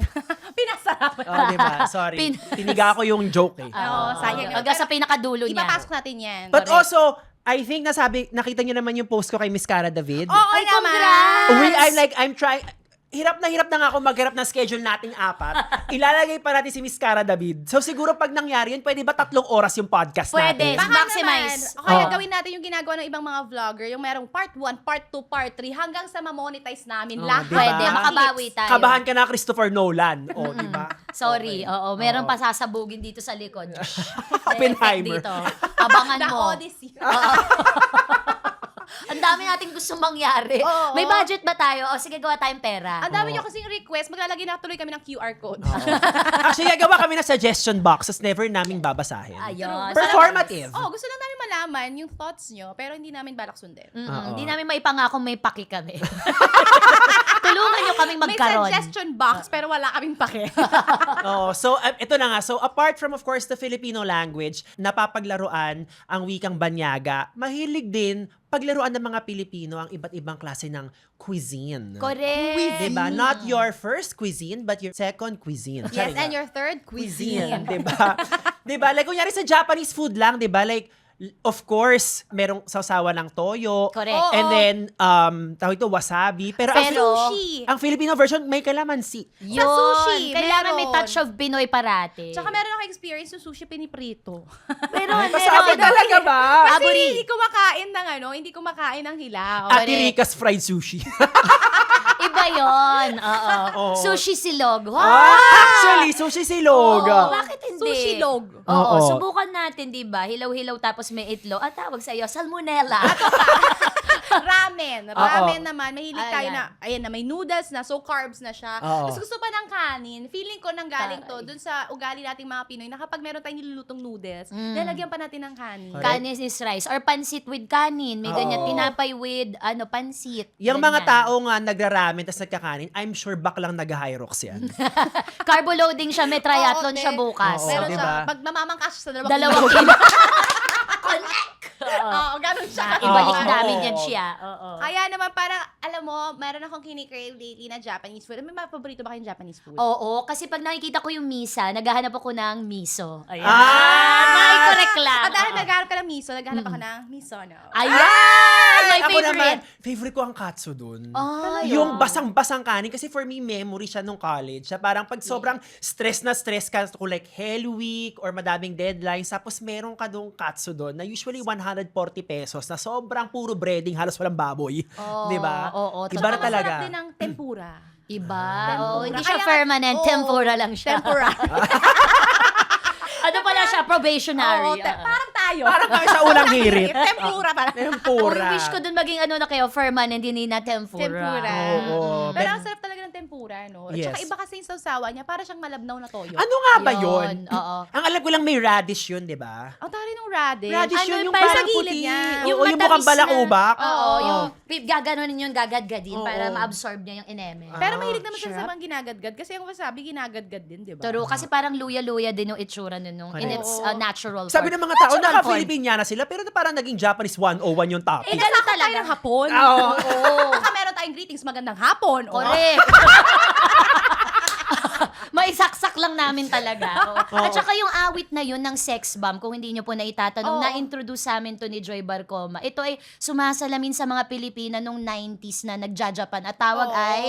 Pinasarap. Diba? Sorry. Tiniga ko yung joke eh. Oo, sayang. Hanggang sa pinakadulo niya. Ipapasok natin yan. But also, I think nakita niyo naman yung post ko kay Miss Cara David. Oo Ay, naman. congrats! I'm trying, hirap na nga ako magharap ng schedule nating 4. Ilalagay pa natin si Miss Cara David. So siguro pag nangyari yun, pwede ba 3 oras yung podcast Pwede. natin? Baka Maximize. naman. O kaya Oo. gawin natin yung ginagawa ng ibang mga vlogger, yung merong part 1, part 2, part 3, hanggang sa ma-monetize namin Oo, lahat. diba? Pwede, makabawi tayo. Kabahan ka na Christopher Nolan. O, di ba? Sorry, Okay. oo. Meron pa sasabugin dito sa likod. Oppenheimer. Dito. Abangan The mo. Odyssey. Ang dami nating gusto mangyari. Oo. May budget ba tayo? O sige, gawa tayong pera. Ang dami nyo kasing request, maglalagay na tuloy kami ng QR code. Actually, gagawa kami ng suggestion box, tapos never naming babasahin. Ayun. Performative. Oh, gusto lang namin malaman yung thoughts nyo, pero hindi namin balak sundin. Hindi namin maipangako may paki kami. Tulungan nyo kaming May magkaroon. suggestion box, pero wala kaming pake. So ito na nga. So apart from of course the Filipino language, napapaglaruan ang wikang Banyaga, mahilig din paglaruan ng mga Pilipino ang iba't ibang klase ng cuisine. Correct. Diba? Not your first cuisine, but your second cuisine. Yes, and your third cuisine. Diba? Diba? Like, kunyari sa Japanese food lang, diba? Like, of course, merong sausawan ng toyo. Correct. Oo. And then, tawag ito, wasabi. Pero, Sushi. ang Filipino version, may kalamansi. Yun. sushi, Kailangan may meron. touch of Pinoy parati. Tsaka meron ako experience yung sushi piniprito. meron, Masabi talaga ba? Kasi Aburi. hindi kumakain ng hilaw. Ate Rica's fried sushi. Iba yun. Oo. Oo. Sushi silog. Wow! Actually, sushi silog. Oo, bakit hindi? Sushi log. Oo, Oo. subukan natin, di ba? Hilaw-hilaw tapos may itlog. At tawag sa'yo, salmonella. Ramen. Ramen naman. Mahilig tayo Ayan. ayan na may noodles na, so carbs na siya. Oo. Tapos gusto pa ng kanin. Feeling ko nang galing to Taray. dun sa ugali nating mga Pinoy na kapag meron tayong nilulutong noodles, lalagyan pa natin ng kanin. Kanin is rice. Or pansit with kanin. May ganyan. Oo. Tinapay with, pansit. Yung mga Ganyan. tao nga nagraramen tapos nagkakanin, I'm sure baklang nag-Hyrox yan. Carbo loading siya. May triathlon Oo, siya te. bukas. Oo, Meron diba? siya, pag mamamangkas siya sa Dalawang kilo. Connect! Oo, ganun siya. Ibalik Oo. namin yan siya. Oo. Kaya naman parang, alam mo, meron akong kinikrave lately na Japanese food. May mga paborito ba kayong Japanese food? Oo, kasi pag nakikita ko yung misa, naghahanap ako ng miso. Ayan. Ah! Correct lang. At dahil naghanap ka ng miso, naghanap ako ng misono. Ayan! My Ako naman, favorite. favorite ko ang katsu dun. Ay, Yung oo. basang-basang kanin. Kasi for me, memory siya nung college. Siya parang pag sobrang stress na stress ka, kung like Hell Week or madaming deadlines, tapos meron ka dong katsu dun na usually 140 pesos na sobrang puro breading, halos walang baboy. Oo, Di ba? oo, Iba na Masarap talaga. din ng tempura. Iba. Tempura. Oo, hindi siya Kaya- permanent. oo, Tempura lang siya. Tempura. Ano pala siya? Probationary. Oo, parang tayo. Parang tayo sa unang hirit. Tempura pala. Tempura. Wish ko dun maging na kayo, permanent, hindi na tempura. Tempura. Oo. Pero ang sarap talaga ng tempura, no? At Yes. saka iba kasi yung sausawa niya, para siyang malabnaw na toyo. Ano nga ba yun? Yun, oo. Ang alam ko lang may radish yun, di ba? Ang tari ng radish. Radish Ano yun, yung yung parang parang sa gilid puti. niya. Oo, Yung yung mukhang matamis na- balaubak. Oo, yung Oo. gaganon yung gagadgadin Oo. para ma-absorb niya yung ineme. Pero mahilig naman siya Sarap. sa mga ginagadgad. Kasi yung wasabi, ginagadgad din, di ba? True, kasi parang luya-luya din yung itsura nun in Correct. its Oo. natural Sabi form. ng mga tao, Natural form. naka-Filipiniana sila, pero parang naging Japanese 101 yung topic. Eh, ganun Tayo talaga. ng hapon. Oo. Oo. Baka meron tayong greetings, magandang hapon. O, Correct. Maisaksak lang namin talaga. Oo. At saka yung awit na yun ng sex bomb, kung hindi nyo po naitatanong, Oo. na-introduce sa amin to ni Joy Barcoma. Ito ay sumasalamin sa mga Pilipina nung 90s na nagja-Japan. At tawag Oo. ay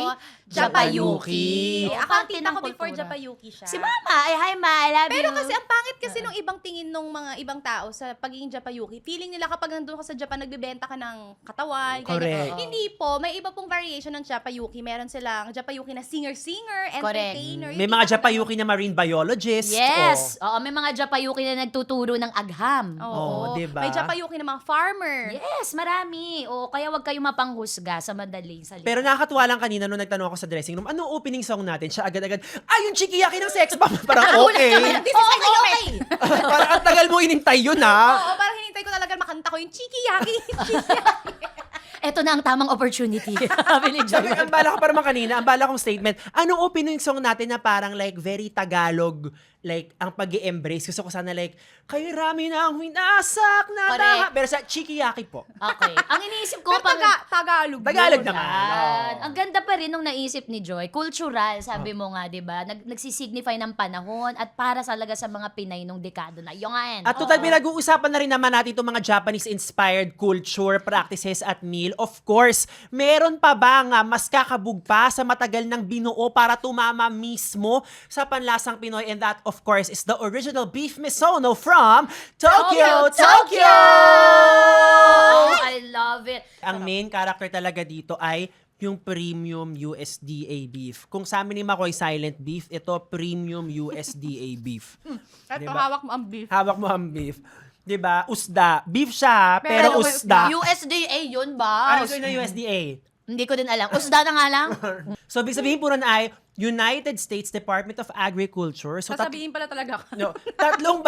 Japayuki. Ako ang tita ko before Japayuki siya. Si Mama, ay hi Ma, I love Pero you. kasi ang pangit kasi nung ibang tingin nung mga ibang tao sa pagiging Japayuki, feeling nila kapag nandun ka sa Japan, nagbebenta ka ng katawan, Correct. ganyan. Hindi po, may iba pong variation ng Japayuki. Meron silang Japayuki na singer-singer, Correct. entertainer. May Hindi mga lang Japayuki na marine biologist. Yes. Oo, may mga Japayuki na nagtuturo ng agham. Oo, Oo, diba? May Japayuki na mga farmer. Yes, marami. O, kaya wag kayong mapanghusga sa madaling salita. Pero nakakatuwa lang kanina nung nagtanong ako sa dressing room, ano opening song natin? Siya agad-agad, yung chikiyaki ng sex bomb. Parang okay. This is okay. Parang ang tagal mo inintay yun, ha? Oo, parang hinintay ko talaga makanta ko yung chikiyaki. Chikiyaki. Eto na ang tamang opportunity. Sabi ni Joy. Sabi, ang bala ko pa naman kanina, ang bala kong statement, anong opening song natin na parang like very Tagalog like, ang pag-i-embrace. Gusto ko sana like, kayo rami na ang winasak na Correct. taha. Pero sa chikiyaki po. Okay. Ang iniisip ko, Pero Tagalog. Tagalog yun. naman. Yan. Ang ganda pa rin nung naisip ni Joy. Cultural, sabi mo nga, di ba? Nagsisignify ng panahon at para talaga sa mga Pinay nung dekado na. Yung nga yan. At total, pinag-uusapan na rin naman natin itong mga Japanese-inspired culture, practices at meal. Of course, meron pa ba nga mas kakabog pa sa matagal ng binuo para tumama mismo sa panlasang Pinoy? And that, of course, is the original beef misono from Tokyo, Tokyo! Oh, I love it. Ang main character talaga dito ay yung premium USDA beef. Kung sa amin ni Makoy silent beef, ito premium USDA beef. Ito, Diba? hawak mo ang beef. Hawak mo ang beef. 'Di ba? Usda. Beef siya, pero Pero usda. USDA yun ba? Ano ito na USDA? Hindi ko din alam. Usda na nga lang. So, ibig sabihin po nun ay United States Department of Agriculture. So, Sasabihin pala talaga ako. no,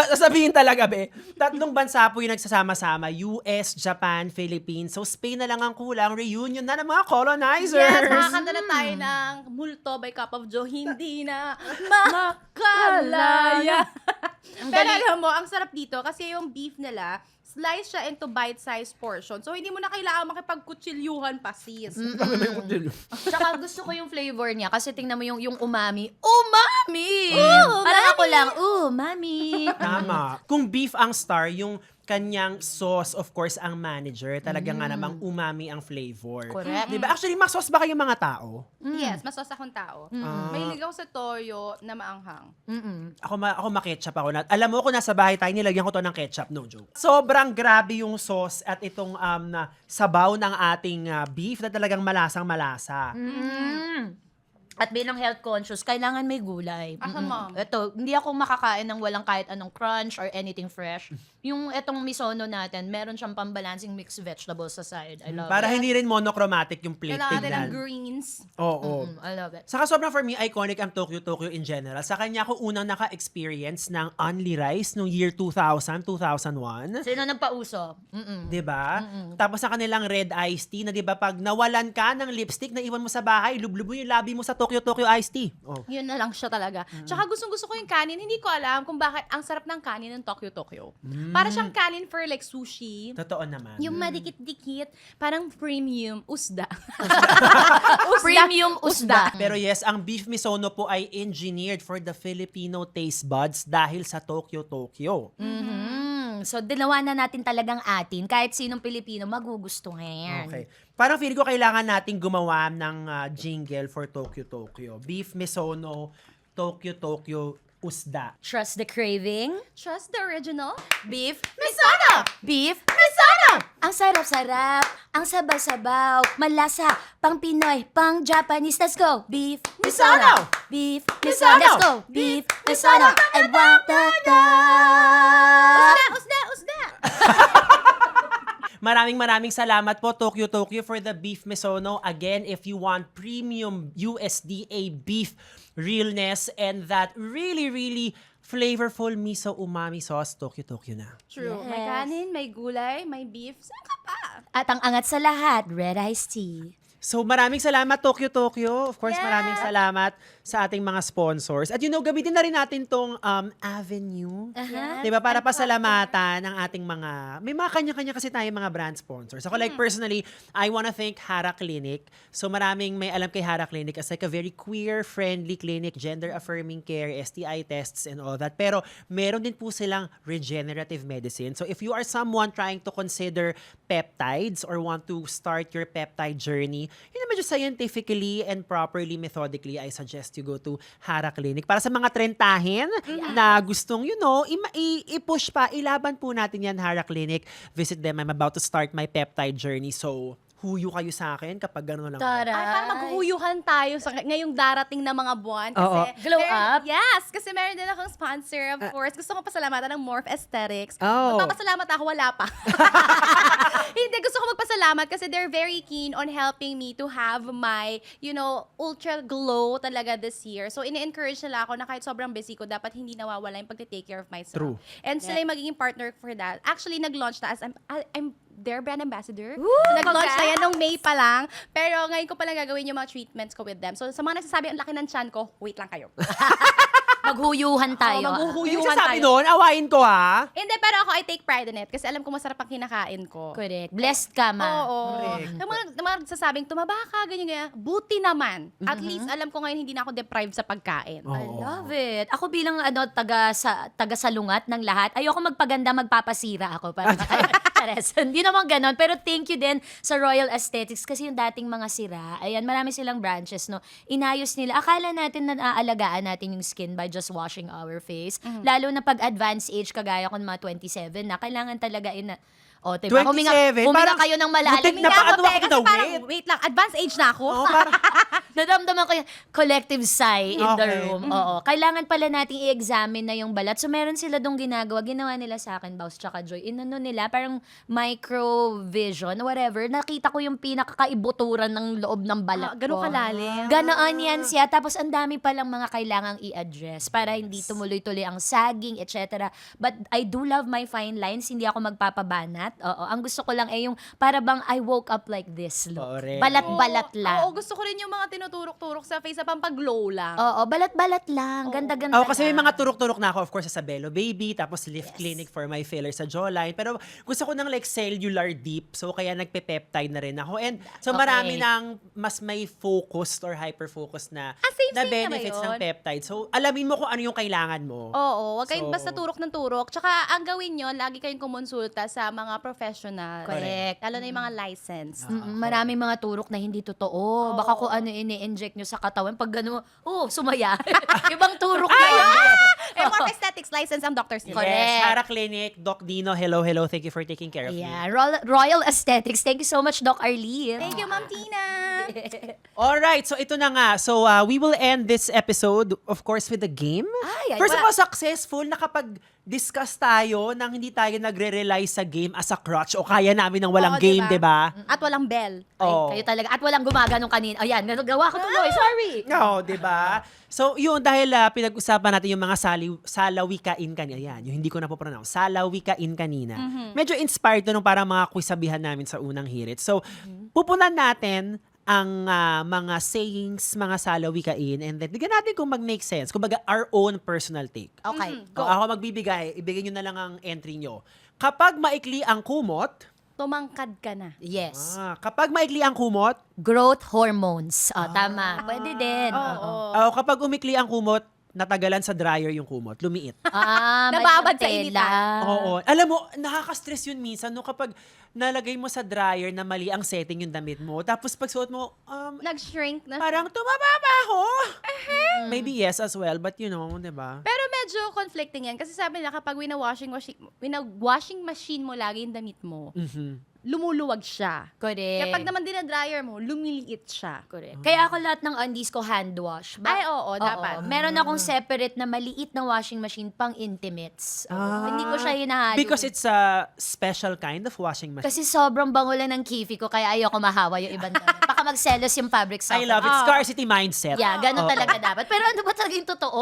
sasabihin talaga, be. Tatlong bansa po yung nagsasama-sama. US, Japan, Philippines. So, Spain na lang ang kulang. Reunion na ng mga colonizers. Yes, nakakanta na tayo ng Multo by Cup of Joe. Hindi na makalaya. Pero alam mo, ang sarap dito kasi yung beef nila, slice siya into bite-sized portion. So, hindi mo na kailangan makipagkutsilyuhan pa, sis. Tsaka gusto ko yung flavor niya kasi tingnan mo yung umami. Umami! Parang ako lang, umami. Tama. Kung beef ang star, yung kanyang sauce, of course, ang manager. Talaga nga namang umami ang flavor. Correct. Diba? Actually, mas-sauce ba kayong mga tao? Yes, masos akong tao. Mahilig ako sa toyo na maanghang. Ako maketchup ako. Alam mo, kung nasa bahay tayo, nilagyan ko to ng ketchup. No joke. Sobrang grabe yung sauce at itong na sabaw ng ating beef na talagang malasang-malasa. At bilang health conscious, kailangan may gulay. Asa, ma'am? Ito, hindi ako makakain ng walang kahit anong crunch or anything fresh. Yung etong misono natin, meron siyang pambalancing mixed vegetables sa side. I love Para it. hindi rin monochromatic yung plate Kailangan natin ng tignan. greens. Oo. I love it. Saka sobrang for me, iconic ang Tokyo in general. Sa kanya ako unang naka-experience ng only rice noong year 2000, 2001. Sino nagpauso? 'Di ba? Tapos sa kanilang red iced tea na 'di ba pag nawalan ka ng lipstick na iwan mo sa bahay, lublubo yung labi mo sa Tokyo iced tea. Oh. Yun na lang siya talaga. Tsaka gustong-gusto ko yung kanin. Hindi ko alam kung bakit ang sarap ng kanin ng Tokyo. Para siyang kanin for like sushi. Totoo naman. Yung madikit-dikit, parang premium usda. Premium usda. Pero yes, ang beef misono po ay engineered for the Filipino taste buds dahil sa Tokyo. So, dinawa na natin talagang atin. Kahit sinong Pilipino, magugustuhan. Okay. Parang feeling ko kailangan nating gumawa ng jingle for Tokyo. Beef misono, Tokyo usda. Trust the craving. Trust the original. Beef. Misono! Beef. Misono! Ang sarap-sarap. Ang sabaw-sabaw. Malasa. Pang Pinoy. Pang Japanese. Let's go. Beef. Misono! Beef. Misono! Let's go. Beef. Misono. I want that. Usda! Maraming salamat po Tokyo for the beef misono. Again, if you want premium USDA beef realness and that really flavorful miso umami sauce, Tokyo na. True. Yes. May kanin, may gulay, may beef. Saan ka pa? At ang angat sa lahat, red iced tea. So maraming salamat Tokyo. Of course, Yeah. maraming salamat sa ating mga sponsors. At gamitin na rin natin tong Avenue. Aha. Diba? Para pasalamatan ng ating mga, may mga kanya-kanya kasi tayong mga brand sponsors. Ako like personally, I wanna thank Hara Clinic. So maraming may alam kay Hara Clinic as like a very queer-friendly clinic, gender-affirming care, STI tests and all that. Pero meron din po silang regenerative medicine. So if you are someone trying to consider peptides or want to start your peptide journey, yun naman just scientifically and properly, methodically, I suggest you go to Hara Clinic. Para sa mga trentahin na gustong, i-push pa, ilaban po natin yan, Hara Clinic. Visit them. I'm about to start my peptide journey. So, huyo kayo sa akin kapag gano'n lang. Tara. Ay, parang maghuhuyuhan tayo sa ngayong darating na mga buwan. Kasi Oo. Glow up? Yes, kasi meron din akong sponsor, of course. Gusto ko pasalamatan ng Morph Aesthetics. Oh. Magpapasalamat ako, wala pa. Hindi, gusto ko magpasalamat kasi they're very keen on helping me to have my, ultra glow talaga this year. So, ini-encourage nila ako na kahit sobrang busy ko, dapat hindi nawawala yung pag-take care of myself. True. And sila yung magiging partner for that. Actually, nag-launch na as I'm their brand ambassador. Woo! So, nag-launch na Congrats! yan nung May pa lang. Pero ngayon ko pa lang gagawin yung mga treatments ko with them. So, sa mga nagsasabi, ang laki ng chan ko, wait lang kayo. Maghuyuhan tayo. Yung sasabi noon, awayin ko ha. Hindi, pero ako, I take pride in it. Kasi alam ko masarap ang kinakain ko. Correct. Blessed ka, ma. Oo. Correct. Yung mga nagsasabing, tumaba ka, ganyan. Buti naman. At least, alam ko ngayon, hindi na ako deprived sa pagkain. I love it. Ako bilang taga salungat ng lahat, ayoko magpaganda, magpapasira ako para Chares. Hindi naman ganon. Pero thank you din sa Royal Aesthetics kasi yung dating mga sira, ayan, marami silang branches, no? Inayos nila. Akala natin na naaalagaan natin yung skin by just washing our face. Lalo na pag advanced age, kagaya ko ng mga 27 na, kailangan talaga o, diba? 27? Huminga Parang kayo ng malalim. butik na Hindi ako, paano te, ako kasi na parang, wait? wait lang, advanced age na ako. Oo, parang, Nadamdaman ko yung collective sigh in the Okay. room. Oo. Kailangan pala nating i-examine na yung balat. So, meron sila dong ginagawa. Ginawa nila sa akin, Baus tsaka Joy. Inano nila, parang microvision, whatever. Nakita ko yung pinakakaibuturan ng loob ng balat ko. Ganun kalalim. Ganoon yan siya. Tapos, ang dami palang mga kailangang i-address para hindi tumuloy-tuloy ang sagging, etc. But I do love my fine lines. Hindi ako magpapabanat. Oo. Ang gusto ko lang ay yung para bang I woke up like this look. Correct. Balat-balat lang. Oo, gusto ko rin yung mga tinuturok-turok sa face na pampag-glow lang. Oo, balat-balat lang. Ganda-ganda ako kasi may lang. mga turok-turok na ako, of course, sa Bello Baby, tapos Lift Clinic for my filler sa jawline. Pero gusto ko ng like cellular deep, so kaya nagpe-peptide na rin ako. And so marami Okay. ng mas may focused or hyper-focused na, same na na ba benefits yun? ng peptide. So alamin mo kung ano yung kailangan mo. Oo, wag kayong So- basta turok ng turok. Tsaka ang gawin nyo, lagi kayong kumonsulta sa mga professional. Correct. Lalo na yung mga licensed. Maraming mga turok na hindi totoo. Baka kung ano ini-inject nyo sa katawan, pag gano'n, sumaya. Ibang turok na yun. Eh, more aesthetics license ang doctors nila. Correct. Yes, Hara Clinic, Doc Dino, hello. Thank you for taking care of me. Yeah, Royal Aesthetics. Thank you so much, Doc Arlie. Thank you, Ma'am Tina. Alright, so ito na nga. So we will end this episode, of course, with a game. Ay, First of all, successful nakapag-discuss tayo nang hindi tayo nagre-rely sa game as a crutch o kaya namin ng walang Oo, game, diba? di ba? At walang bell. Ay, Oo. kayo talaga. At walang gumaganong kanina. Ayan, gawa ko tuloy. Sorry. Oo, di ba? So, yun, dahil pinag-usapan natin yung mga salawikain kanina. Yan, yung hindi ko na po pronounce. Salawikain kanina. Medyo inspired to nung parang mga quizabihan namin sa unang hirit. So, pupunan natin ang mga sayings, mga salawikain, and then bigyan natin kung mag-make sense. Kumbaga, our own personal take. Okay. Kung ako magbibigay, ibigay nyo na lang ang entry nyo. Kapag maikli ang kumot, Tumangkad ka na. Yes. kapag maikli ang kumot, Growth hormones. Tama. Pwede din. Oo. kapag umikli ang kumot, natagalan sa dryer yung kumot, lumiit. Nababad sa may initan. tela. Oo. Alam mo, nakaka-stress yun minsan no, kapag nalagay mo sa dryer na mali ang setting yung damit mo. Tapos pag suot mo, Nag-shrink na. parang tumaba ba ako? Maybe yes as well, but you know, di ba? Pero medyo conflicting yan. Kasi sabi nila kapag washing machine mo lagi yung damit mo, lumuluwag siya. Correct. Kapag naman din na dryer mo, lumiliit siya. Correct. Kaya ako lahat ng undies ko hand wash. Ay, oo, dapat. Meron akong separate na maliit na washing machine pang intimates. Hindi ko siya hinahalo. Because it's a special kind of washing machine. Kasi sobrang bango lang ng kifi ko, kaya ayoko mahawa yung ibang damit. Baka magselos yung fabric sa I love it. Scarcity mindset. Yeah, ganun Oo. talaga dapat. Pero ano ba talaga yung totoo?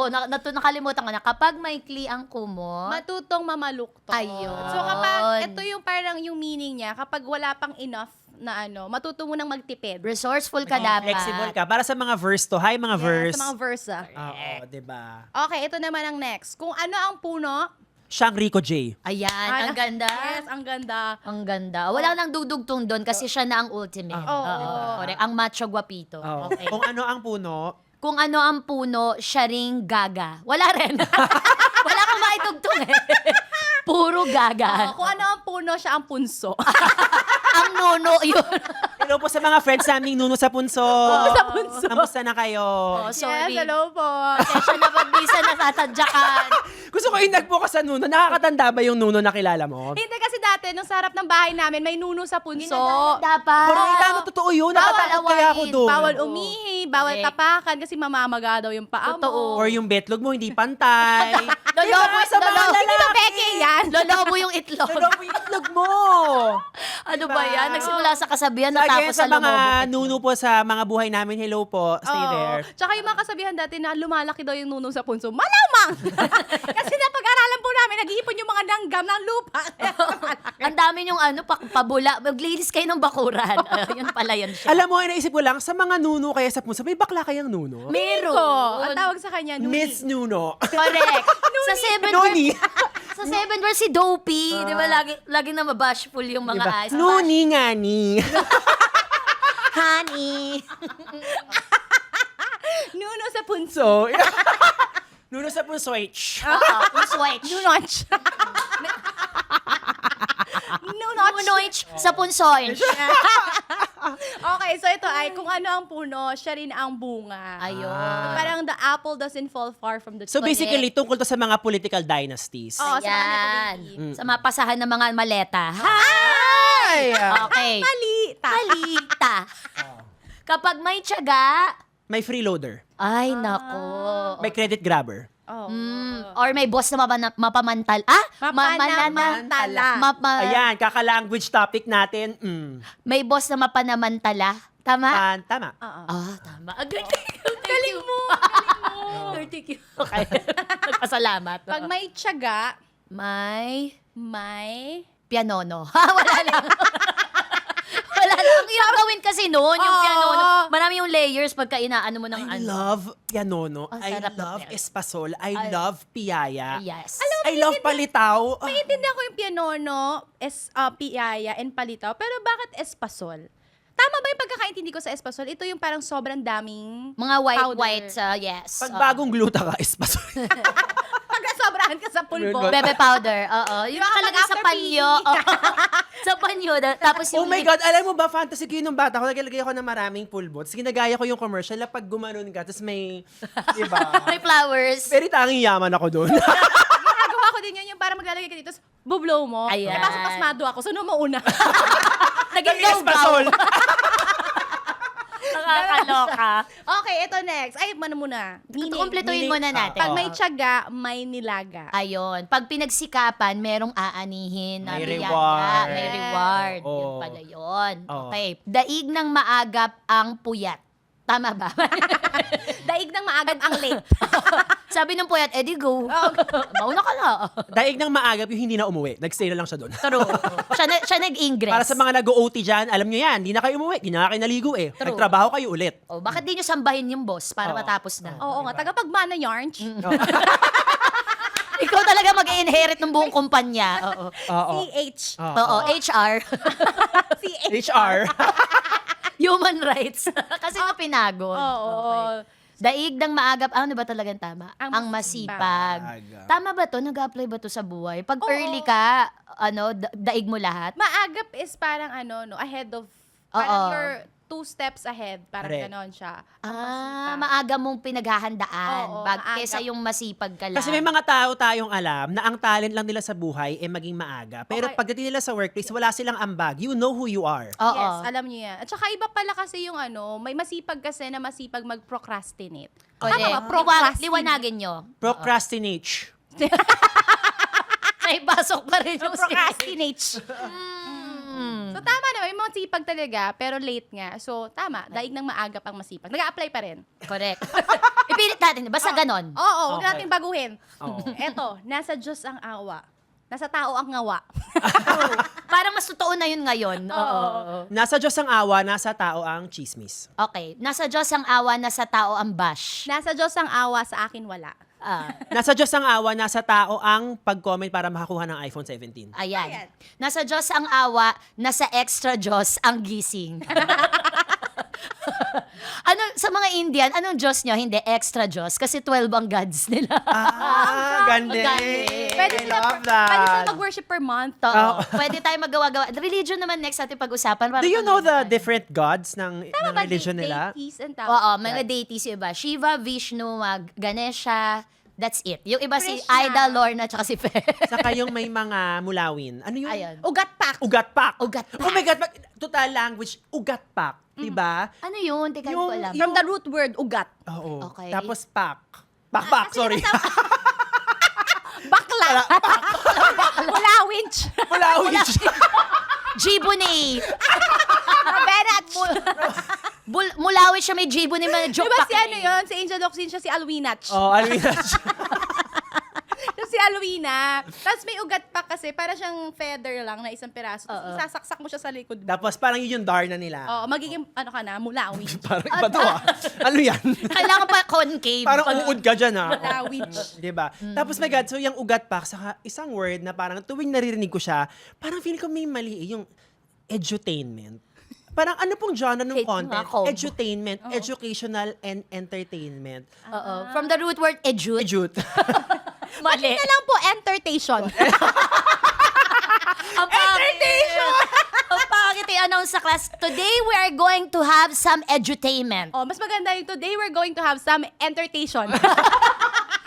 Nakalimutan ko na. Kapag maikli ang kumot, Matutong mamalukto. Ayun. So kapag, ito yung parang yung meaning niya, kapag wala pang enough na matuto mo nang magtipid. resourceful ka dapat. Flexible ka. Para sa mga verse to. Hi, mga verse. Sa mga verse. Oo, di ba? Okay, ito naman ang next. Kung ano ang puno, Siyang Rico J. Ayan, ang ganda. Yes, ang ganda. Ang ganda. Wala nang dudugtong doon kasi siya na ang ultimate. Oo. Correct. Ang macho guapito. Oo. Okay. Kung ano ang puno, Kung ano ang puno, siya ring gaga. Wala rin. Wala kang maitugtong eh. Puro gaga. Kung ano ang puno, siya ang punso. Ang nono yun. hello po sa mga friends naming nuno sa punso. Sa punso. Kamusta na kayo? Oh, sorry. Yes, hello po. Pasensya na pag bisa nasatadyakan. Gusto ko inag po ka sa nuno. Nakakatanda ba yung nuno na kilala mo? Hindi kasi dati, nung sa harap ng bahay namin, may nuno sa punso. Dapat. Pero tama, totoo yun. Nakatakot kaya ako doon. Bawal umihi, bawal Correct. tapakan kasi mamamaga daw yung paa mo. Totoo. Or yung betlog mo hindi pantay. Lolobo, Diba? Sa mga lolobo. Hindi ba peke yan? Lolobo yung itlog. Lolobo yung itlog mo. Ano Diba? ba yan? Nagsimula sa kasabihan, So again, natapos sa sa lobo. mga nuno po sa mga buhay namin, hello po. Stay Oo. there. Tsaka yung mga kasabihan dati na lumalaki daw yung nuno sa punso. Malamang! Kasi napag-aralan po namin, nag-iipon yung mga langgam ng lupa. Ang dami yung pabula. Maglinis kayo ng bakuran. Yun pala yun siya. Alam mo, naisip ko lang, sa mga nuno kaya sa punso, may bakla kayang nuno? Meron. Ang tawag sa kanya, Nuni. Miss Nuno. Correct. Sa Seven Noni. Sa Seven Dwarfs si Dopey. Di ba lagi na mabashful yung mga Diba? eyes. Nuni nga ni. Honey. Nuno sa punso. So, nuno sa punso. Switch. Nunonch. Nunonch. Nunoich sa punsoy. Okay, so ito ay kung ano ang puno, siya rin ang bunga. Ayun. Parang the apple doesn't fall far from the So tree. basically, tungkol to sa mga political dynasties. Oo, sa mga Ayan. nepotism. Sa mapasahan ng mga maleta. Ay! Okay. Malita. Malita. Kapag may tiyaga, May freeloader. ay nako. May credit grabber. Oh. Or may boss na mapamantal. Mapanamantala. Ayan, kaka-language topic natin. May boss na mapanamantala. Tama? Tama. Tama. Galing mo. Thank you. Okay. Nagpasalamat. Pag may tiyaga, may may... pianono. Wala lang. Wala lang. Yung gawin kasi noon, yung Oo. pianono. Marami yung layers pagka inaano mo ng I love pianono. Ang I sarap ng love piano. espasol. I love piyaya. Yes. I love palitaw. Naiintindihan ko yung pianono, piyaya, and palitaw. Pero bakit espasol? Tama ba yung pagkakaintindi ko sa espasol? Ito yung parang sobrang daming Mga powder. white, yes. Pag bagong gluta ka, espasol. Pag nasobrahan ka sa pulbo. Good. Bebe powder, oo. Yung Baka nakalagay sa after panyo. Sa panyo. Tapos yung Oh my God, alam mo ba, fantasy ko yun nung bata ko, naglagay ako ng maraming pulbots. Ginagaya ko yung commercial na pag gumanon ka, tapos may, diba? May flowers. Very tanging yaman ako doon. Ginagawa ko din yun yung parang maglalagay ka dito, tapos bublow mo. Ayan. Eh, pasok pasmado ako, so mo una. Naging Naging espasol. Nakakaloka. Okay, ito next. Ay, muna. Kumpletuhin muna natin. Pag may tiyaga, may nilaga. Ayun. Pag pinagsikapan, merong aanihin na May biyaya. reward. May reward. Oo. Yun pala yun. Oo. Okay. Daig ng maagap ang puyat. Tama ba? Daig ng maagad ang late. Sabi ng puyat, Eddie, go. Mauna ka na. Daig ng maagap yung hindi na umuwi. Nagstay na lang siya doon. True. Siya nag-ingress. Para sa mga nag-OT dyan, alam nyo yan, hindi na kayo umuwi. Hindi na kayo naligo eh. True. Nagtrabaho kayo ulit. Oh, bakit di nyo sambahin yung boss para Oo. matapos na? Oo nga, tagapagmana yarns. Ikaw talaga mag-inherit ng buong kumpanya. Oo. Oo. CH. Oo, HR. CH. HR. Human rights. Kasi nga pinagod. Oo. Okay. Daig ng maagap, ano ba talagang tama? Ang masipag. masipag. Tama ba to? Nag-apply ba to sa buhay? Pag Oo. early ka, daig mo lahat? Maagap is parang ahead of, parang Oo. you're 2 steps ahead. Parang Correct. ganon siya. Ang Ah, masipag. maaga mong pinaghahandaan. Oo, Kesa maagap. yung masipag ka lang. Kasi may mga tao tayong alam na ang talent lang nila sa buhay ay maging maaga. Pero Okay. pagdating nila sa workplace, wala silang ambag. You know who you are. Oo. Yes, alam niyo yan. At saka iba pala kasi yung may masipag kasi na masipag mag-procrastinate. Correct. Tama ba? Procrastinate. Liwanagin nyo. Procrastinate. May pasok pa rin yung Procrastinate. Mm. So, tama naman. May masipag talaga, pero late nga. So, tama. Daig ng maagap ang masipag. Nag-a-apply pa rin. Correct. Ipilit natin. Basta ganon. Oo, huwag Okay. natin baguhin. Oo. Eto, nasa Diyos ang awa. Nasa tao ang ngawa. Parang mas totoo na yun ngayon. Oo. Nasa Diyos ang awa, nasa tao ang chismis. Okay. Nasa Diyos ang awa, nasa tao ang bash. Nasa Diyos ang awa, sa akin wala. Nasa Diyos ang awa, nasa tao ang pag-comment para makakuha ng iPhone 17. Ayan. Ayan. Nasa Diyos ang awa, nasa extra Diyos ang gising. Ano, sa mga Indian, anong Diyos nyo? Hindi, extra Diyos. Kasi 12 ang gods nila. Ganda. Pwede I sila, love pwede sila that. mag-worship per month. Oo. Pwede tayo magawa-gawa. Religion naman next natin pag-usapan. Do you know the different gods ng Ba, religion nila? deities and tao. Oo, mga deities yung iba. Shiva, Vishnu, Ganesha. That's it. Yung iba si Krishna. Ida, Lorna, tsaka si Fe. Saka yung may mga mulawin. Ano yun? Ayun. Ugat pak. Ugat pak. Ugat pak. Oh my God. Total language. Ugat pak. Diba? Ano yun? Teka, hindi ko Yung- alam. From the root word, ugat. Oo. Okay. Tapos pak. Pak, sorry. Bakla. Wala winch. Mulawin. Jibuni. Benach. Mulawit siya may jibuni, mga joke Diba pa si ano yun? Si Angel Locsin siya si Alwinach. Oh, ano yun? Si Alwinach. na. Tapos may ugat pa kasi, para siyang feather lang na isang piraso. Tapos isasaksak mo siya sa likod. Tapos parang yun yung Darna nila. Oo, magiging, ano ka na, mulawi. Parang iba to Ano yan? Kailangan pa concave. Parang uud ka dyan Mulawid. Diba? Tapos my God, so yung ugat pa, saka isang word na parang tuwing naririnig ko siya, parang feeling ko may mali yung edutainment. Parang ano pong genre ng Wait, content? nga, combo. Edutainment, educational, and entertainment. Oo. From the root word edute. Edut. Mali. Na lang po, entertation. Ang entertation! Ang pangit i-announce sa class, today we are going to have some edutainment. Oh, mas maganda yung today we're going to have some entertation.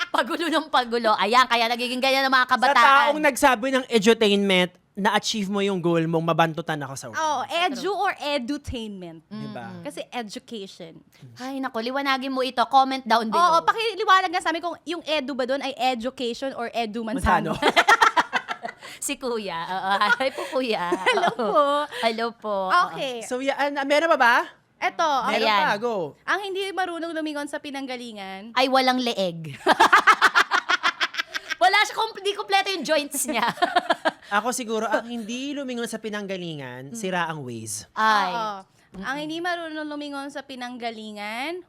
Pagulo ng pagulo. Ayan, kaya nagiging ganyan ng mga Sa kabataan. taong nagsabi ng edutainment, na-achieve mo yung goal mong mabantutan ako sa world. Oh, edu or edutainment. Diba? Kasi education. Ay, naku, liwanagin mo ito. Comment down below. Oo, pakiliwanag nga sa amin kung yung edu ba doon ay education or edu mansano. Si Kuya. Oo. Hi po, Kuya. Hello Oo. po. Hello po. Okay. So, yan, meron pa ba? Eto, Meron Ayan. pa, go. ang hindi marunong lumingon sa pinanggalingan. Ay, walang leeg. Wala siya, di kompleto yung joints niya. Ako siguro, ang hindi lumingon sa pinanggalingan, sira ang ways. Ay. Oo. Ang hindi marunong lumingon sa pinanggalingan,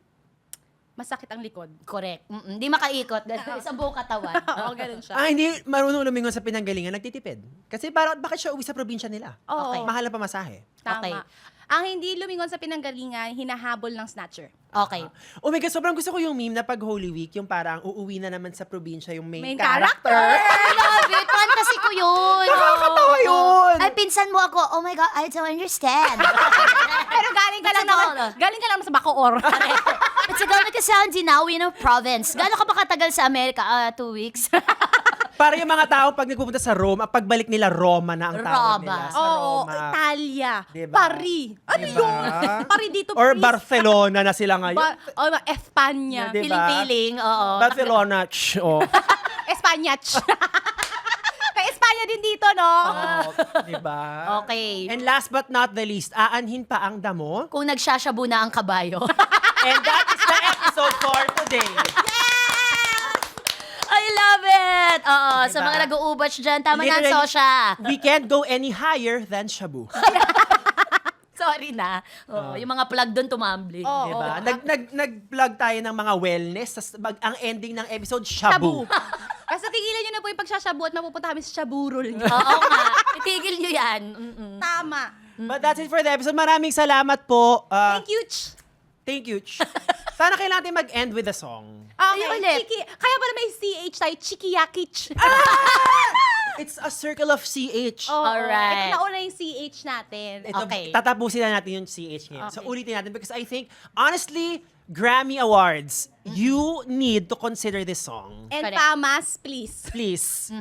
masakit ang likod. Correct. Hindi makaikot. Sa buong katawan. Oo, ganun siya. Ang hindi marunong lumingon sa pinanggalingan, nagtitipid. Kasi parang, bakit siya uwi sa probinsya nila? Oo. Okay. Mahal na pamasahe. Tama. Okay. Ang hindi lumingon sa pinanggalingan, hinahabol ng snatcher. Okay. Oh my God, sobrang gusto ko yung meme na pag Holy Week, yung parang uuwi na naman sa probinsya yung main Main character. I love it. Fantasy ko yun. Nakakatawa yun. Ay, pinsan mo ako. Oh my God, I don't understand. Pero galing ka lang naman sa Bacoor. It's a gano'n ka sa Dinawi ng province. Gano'n ka ba katagal sa Amerika? 2 weeks. Para yung mga tao pag nagpupunta sa Rome, ang pagbalik nila Roma na ang tawag Roma. nila. Sa Oo, Roma. Italia, Diba? Paris. Ano Diba? yun? Paris dito, Or please. Barcelona na sila ngayon. Espanya. Diba? Feeling-feeling. Oo. Barcelona, oh. Espanya. May Espanya din dito, no? Oh, diba? Okay. And last but not the least, aanhin pa ang damo. Kung nagsashabu na ang kabayo. And that is the episode for today. I love it! Oo, sa Diba? mga nag-uubats dyan, tama na ang Literally, sosya. We can't go any higher than Shabu. Sorry na. Oo, yung mga plug doon tumambling. Oo. Diba? Nag-plug tayo ng mga wellness. Ang ending ng episode, Shabu. Kasi tigilan nyo na po yung pagsashabu at mapupunta kami sa shaburol nyo. Oo nga. Itigil nyo yan. Tama. But that's it for the episode. Maraming salamat po. Thank you. Thank you. Sana kailangan tayo mag-end with a song. Okay, Ay, ulit. Kaya pala may CH tayo, Chikiyakich. It's a circle of CH. Oo, Alright. Ito na una yung CH natin. Ito, Okay. tatapusin na natin yung CH ngayon. So Okay. ulitin natin because I think, honestly, Grammy Awards, you need to consider this song. And Correct. pamas, please. Please.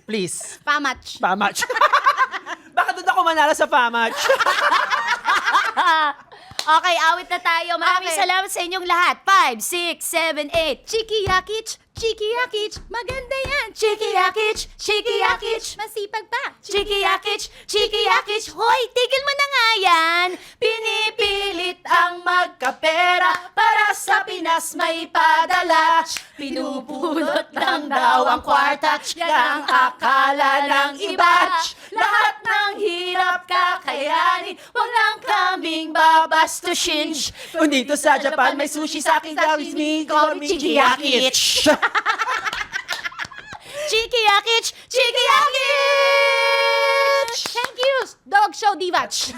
Please. Pamach. Pamatch. Baka doon ako manalo sa Pamatch. Okay, awit na tayo. Maraming Okay. salamat sa inyong lahat. 5, 6, 7, 8. Chikiyakich, Chikiyakich, maganda yan. Chikiyakich, chikiyakich, Masipag pa. chikiyakich, chikiyakich. Hoy, tigil mo na nga yan. Pinipilit ang magkapera para sa Pinas may padala. Pinupulot lang daw ang kwarta. Yan ang akala ng iba. Lahat ng hirap kakayanin. Wag lang kaming babastusin. Kung dito sa Japan, may sushi sa akin, that is me, call me Chikiyakich. Chikiyakich, chikiyakich! Thank you, Dog Show Divach.